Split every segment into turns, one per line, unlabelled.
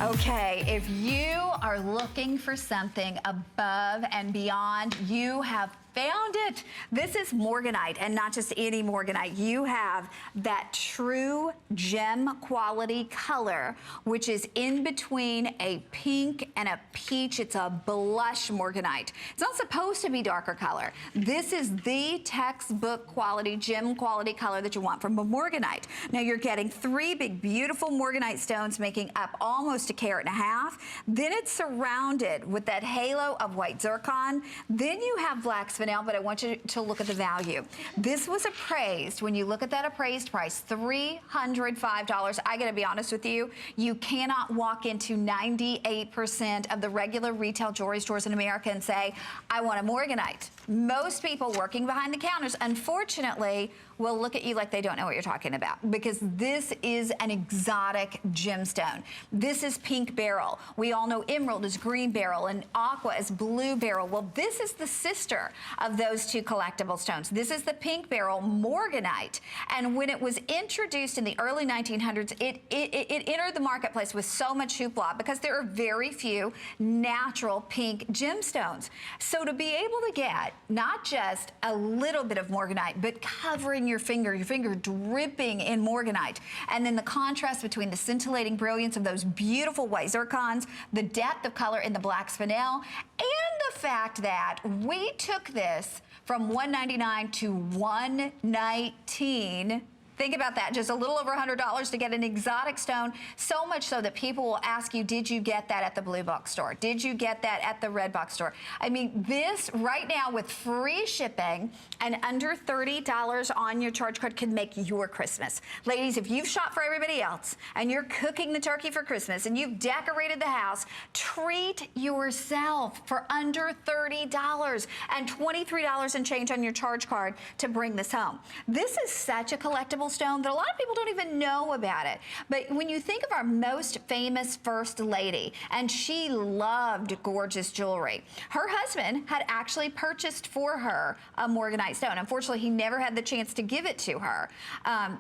Okay, if you are looking for something above and beyond, you have found it. This is Morganite, and not just any Morganite. You have that true gem quality color, which is in between a pink and a peach. It's a blush Morganite. It's not supposed to be darker color. This is the textbook quality, gem quality color that you want from a Morganite. Now you're getting 3 big, beautiful Morganite stones making up almost 1.5 carats. Then it's surrounded with that halo of white zircon. Then you have black Spinel, but I want you to look at the value. This was appraised, when you look at that appraised price, $305. I gotta be honest with you, you cannot walk into 98% of the regular retail jewelry stores in America and say, I want a Morganite. Most people working behind the counters, unfortunately, will look at you like they don't know what you're talking about, because this is an exotic gemstone. This is pink beryl. We all know emerald is green beryl and aqua is blue beryl. Well, this is the sister of those two collectible stones. This is the pink beryl Morganite. And when it was introduced in the early 1900s, it entered the marketplace with so much hoopla because there are very few natural pink gemstones. So to be able to get not just a little bit of Morganite, but covering your finger dripping in Morganite, and then the contrast between the scintillating brilliance of those beautiful white zircons, the depth of color in the black Spinel, and the fact that we took this from $199 to $119. Think about that, just a little over $100 to get an exotic stone, so much so that people will ask you, did you get that at the blue box store? Did you get that at the red box store? I mean, this right now with free shipping and under $30 on your charge card can make your Christmas. Ladies, if you've shopped for everybody else and you're cooking the turkey for Christmas and you've decorated the house, treat yourself for under $30 and $23 and change on your charge card to bring this home. This is such a collectible stone that a lot of people don't even know about it. But when you think of our most famous first lady, and she loved gorgeous jewelry, her husband had actually purchased for her a Morganite stone. Unfortunately, he never had the chance to give it to her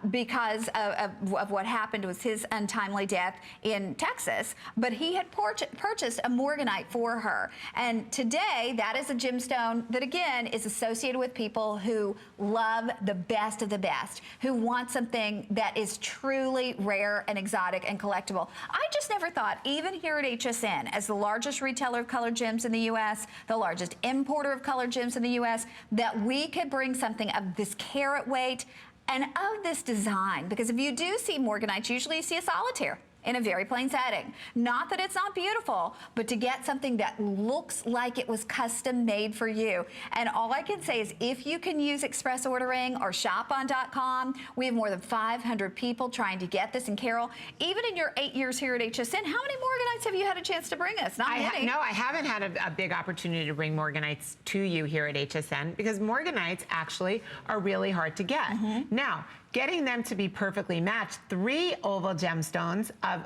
because of what happened with his untimely death in Texas. But he had purchased a Morganite for her. And today, that is a gemstone that, again, is associated with people who love the best of the best, who want something that is truly rare and exotic and collectible. I just never thought, even here at HSN, as the largest retailer of colored gems in the U.S., the largest importer of colored gems in the U.S., that we could bring something of this carat weight and of this design. Because if you do see Morganite, usually you see a solitaire in a very plain setting. Not that it's not beautiful, but to get something that looks like it was custom made for you. And all I can say is if you can use express ordering or shop on .com, we have more than 500 people trying to get this. And Carol, even in your 8 years here at HSN, how many Morganites have you had a chance to bring us? Not many.
No, I haven't had a big opportunity to bring Morganites to you here at HSN because Morganites actually are really hard to get. Now, getting them to be perfectly matched, 3 oval gemstones of,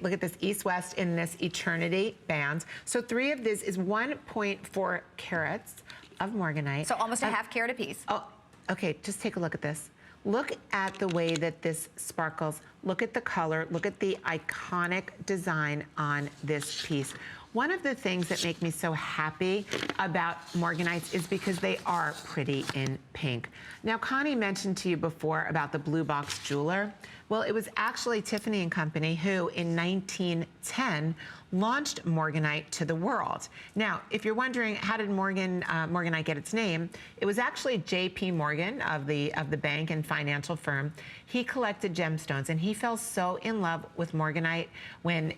look at this east-west in this eternity band. So 3 of this is 1.4 carats of Morganite.
So almost a half carat apiece.
Oh, okay, just take a look at this. Look at the way that this sparkles. Look at the color. Look at the iconic design on this piece. One of the things that make me so happy about Morganites is because they are pretty in pink. Now, Connie mentioned to you before about the blue box jeweler. Well, it was actually Tiffany & Company who, in 1910, launched Morganite to the world. Now, if you're wondering how did Morganite get its name, it was actually J.P. Morgan of the bank and financial firm. He collected gemstones, and he fell so in love with Morganite when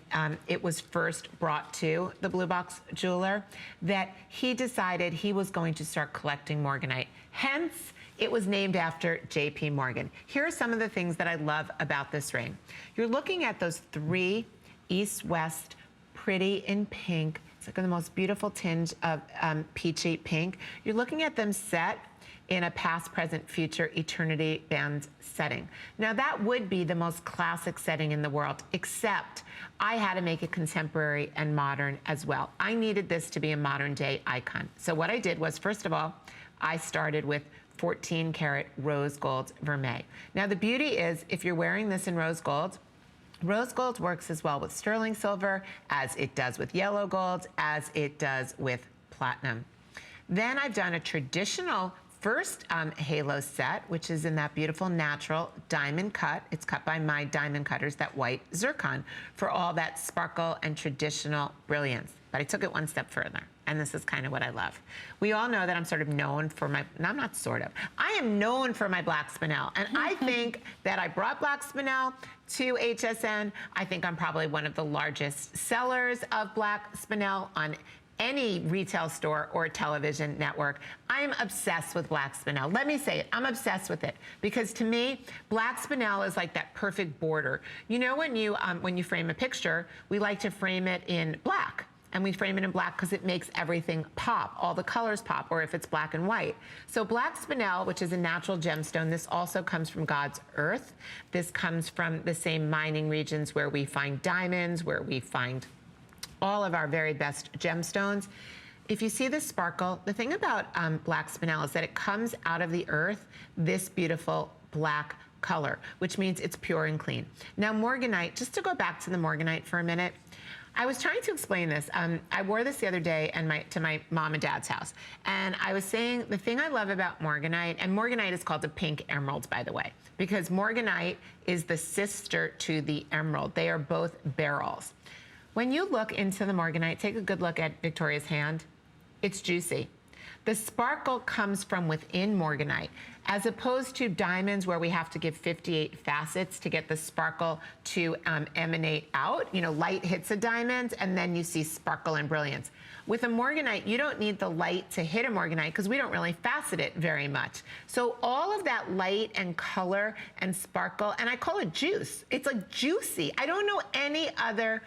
it was first brought to the blue box jeweler that he decided he was going to start collecting Morganite. Hence, it was named after J.P. Morgan. Here are some of the things that I love about this ring. You're looking at those 3 east-west, pretty in pink. It's like the most beautiful tinge of peachy pink. You're looking at them set in a past, present, future, eternity band setting. Now that would be the most classic setting in the world, except I had to make it contemporary and modern as well. I needed this to be a modern day icon. So what I did was, first of all, I started with 14 karat rose gold vermeil. Now the beauty is, if you're wearing this in rose gold, Rose gold works as well with sterling silver as it does with yellow gold, as it does with platinum. Then I've done a traditional first halo set, which is in that beautiful natural diamond cut. It's cut by my diamond cutters, that white zircon, for all that sparkle and traditional brilliance. But I took it one step further, and this is kind of what I love. We all know that I'm sort of known for my, no, I'm not sort of, I am known for my black spinel. And I think that I brought black spinel to HSN. I think I'm probably one of the largest sellers of black spinel on any retail store or television network. I am obsessed with black spinel. Let me say it, I'm obsessed with it, because to me, black spinel is like that perfect border. You know, when you frame a picture, we like to frame it in black. And we frame it in black because it makes everything pop, all the colors pop, or if it's black and white. So black spinel, which is a natural gemstone, this also comes from God's earth. This comes from the same mining regions where we find diamonds, where we find all of our very best gemstones. If you see the sparkle, the thing about black spinel is that it comes out of the earth, this beautiful black color, which means it's pure and clean. Now Morganite, just to go back to the Morganite for a minute, I was trying to explain this. I wore this the other day to my mom and dad's house. And I was saying the thing I love about Morganite, and Morganite is called the pink emerald, by the way, because Morganite is the sister to the emerald. They are both beryls. When you look into the Morganite, take a good look at Victoria's hand. It's juicy. The sparkle comes from within Morganite, as opposed to diamonds where we have to give 58 facets to get the sparkle to emanate out. You know, light hits a diamond and then you see sparkle and brilliance. With a Morganite, you don't need the light to hit a Morganite because we don't really facet it very much. So all of that light and color and sparkle, and I call it juice. It's like juicy. I don't know any other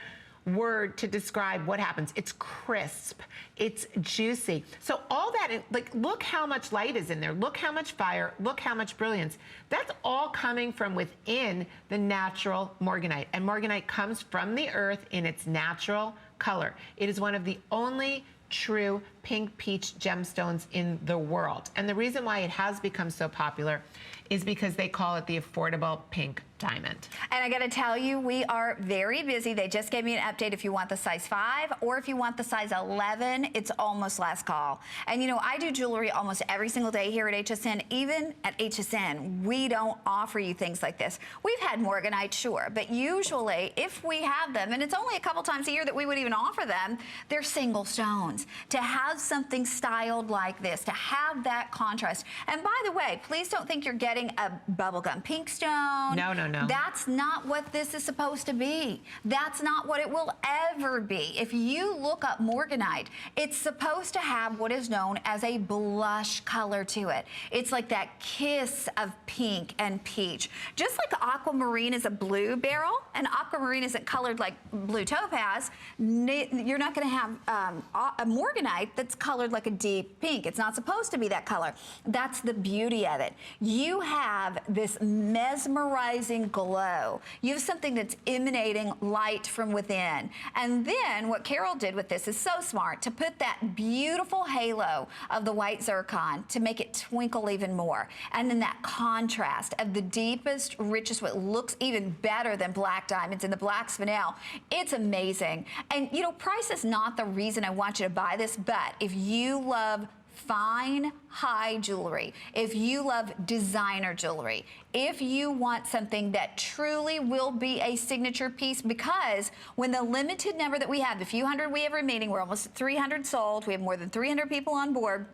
word to describe what happens. It's crisp, it's juicy. So all that, like, look how much light is in there. Look how much fire, look how much brilliance. That's all coming from within the natural Morganite. And Morganite comes from the earth in its natural color. It is one of the only true pink peach gemstones in the world. And the reason why it has become so popular is because they call it the affordable pink diamond.
And I gotta tell you, we are very busy. They just gave me an update. If you want the size 5 or if you want the size 11, it's almost last call. And you know, I do jewelry almost every single day here at HSN. Even at HSN, we don't offer you things like this. We've had Morganite, sure, but usually if we have them, and it's only a couple times a year that we would even offer them, they're single stones. To have something styled like this, to have that contrast. And by the way, please don't think you're getting a bubblegum pink stone.
No, no, no.
That's not what this is supposed to be. That's not what it will ever be. If you look up Morganite, it's supposed to have what is known as a blush color to it. It's like that kiss of pink and peach. Just like aquamarine is a blue beryl, and aquamarine isn't colored like blue topaz, you're not going to have a Morganite that's colored like a deep pink. It's not supposed to be that color. That's the beauty of it. You have this mesmerizing glow. You have something that's emanating light from within. And then what Carol did with this is so smart, to put that beautiful halo of the white zircon to make it twinkle even more. And then that contrast of the deepest, richest, what looks even better than black diamonds in the black spinel. It's amazing. And you know, price is not the reason I want you to buy this, but if you love fine, high jewelry, if you love designer jewelry, if you want something that truly will be a signature piece, because when the limited number that we have, the few hundred we have remaining, we're almost 300 sold, we have more than 300 people on board.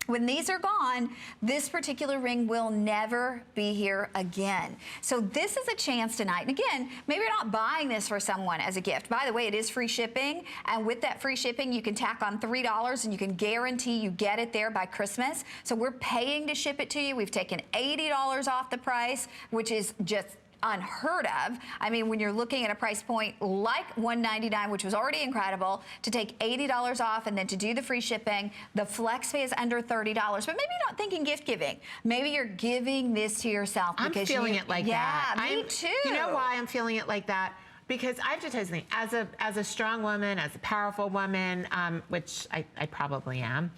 When these are gone, this particular ring will never be here again. So this is a chance tonight. And again, maybe you're not buying this for someone as a gift. By the way, it is free shipping. And with that free shipping, you can tack on $3 and you can guarantee you get it there by Christmas. So we're paying to ship it to you. We've taken $80 off the price, which is just unheard of. I mean, when you're looking at a price point like $199, which was already incredible, to take $80 off and then to do the free shipping, the flex pay is under $30. But maybe you're not thinking gift giving. Maybe you're giving this to yourself.
I'm feeling it like that.
Yeah, me too.
You know why I'm feeling it like that? Because I have to tell you something, as a strong woman, as a powerful woman, which I probably am.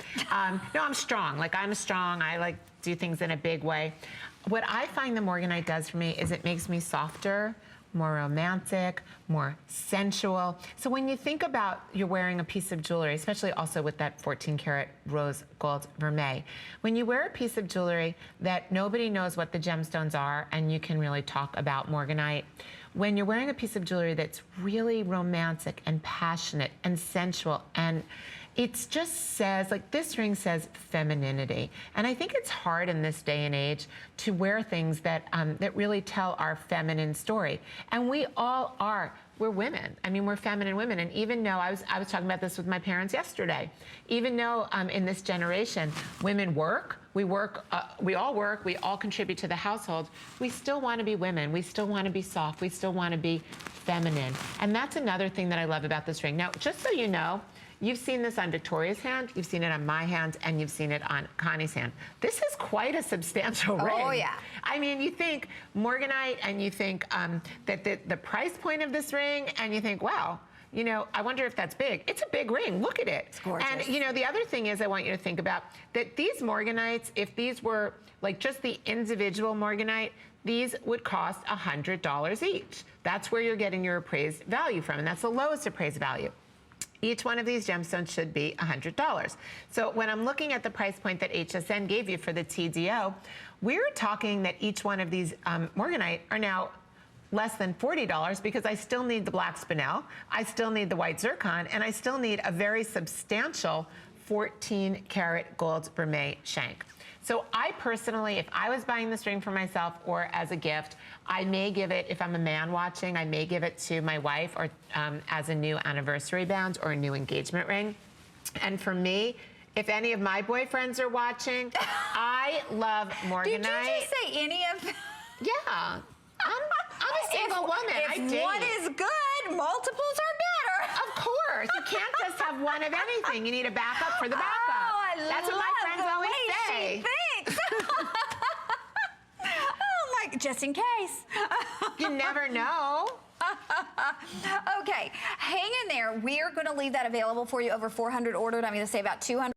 No, I'm strong. Like, I'm strong. I like do things in a big way. What I find the Morganite does for me is it makes me softer, more romantic, more sensual. So when you think about you're wearing a piece of jewelry, especially also with that 14 karat rose gold vermeil, when you wear a piece of jewelry that nobody knows what the gemstones are and you can really talk about Morganite, when you're wearing a piece of jewelry that's really romantic and passionate and sensual, and it just says, like this ring says femininity. And I think it's hard in this day and age to wear things that, that really tell our feminine story. And we all are. We're women. I mean, we're feminine women. And even though, I was talking about this with my parents yesterday, even though in this generation, women work, we all work, we all contribute to the household, we still want to be women. We still want to be soft. We still want to be feminine. And that's another thing that I love about this ring. Now, just so you know, you've seen this on Victoria's hand, you've seen it on my hand, and you've seen it on Connie's hand. This is quite a substantial ring.
Oh, yeah.
I mean, you think Morganite, and you think that the price point of this ring, and you think, wow, you know, I wonder if that's big. It's a big ring. Look at it.
It's gorgeous.
And, you know, the other thing is I want you to think about that these Morganites, if these were like just the individual Morganite, these would cost $100 each. That's where you're getting your appraised value from, and that's the lowest appraised value. Each one of these gemstones should be $100. So when I'm looking at the price point that HSN gave you for the TDO, we're talking that each one of these Morganite are now less than $40 because I still need the black Spinel, I still need the white Zircon, and I still need a very substantial 14 karat gold Vermeil shank. So I personally, if I was buying this ring for myself or as a gift, I may give it, if I'm a man watching, I may give it to my wife or as a new anniversary band or a new engagement ring. And for me, if any of my boyfriends are watching, I love Morganite.
Did you just say any of them?
Yeah. I'm a single woman. I
If
date.
one is good, multiples are better.
Of course. You can't just have one of anything. You need a backup for the backup.
Oh,
That's what my friends always say.
She thinks. Oh my, just in case.
You never know.
Okay, hang in there. We are going to leave that available for you. Over 400 ordered. I'm going to say about 200.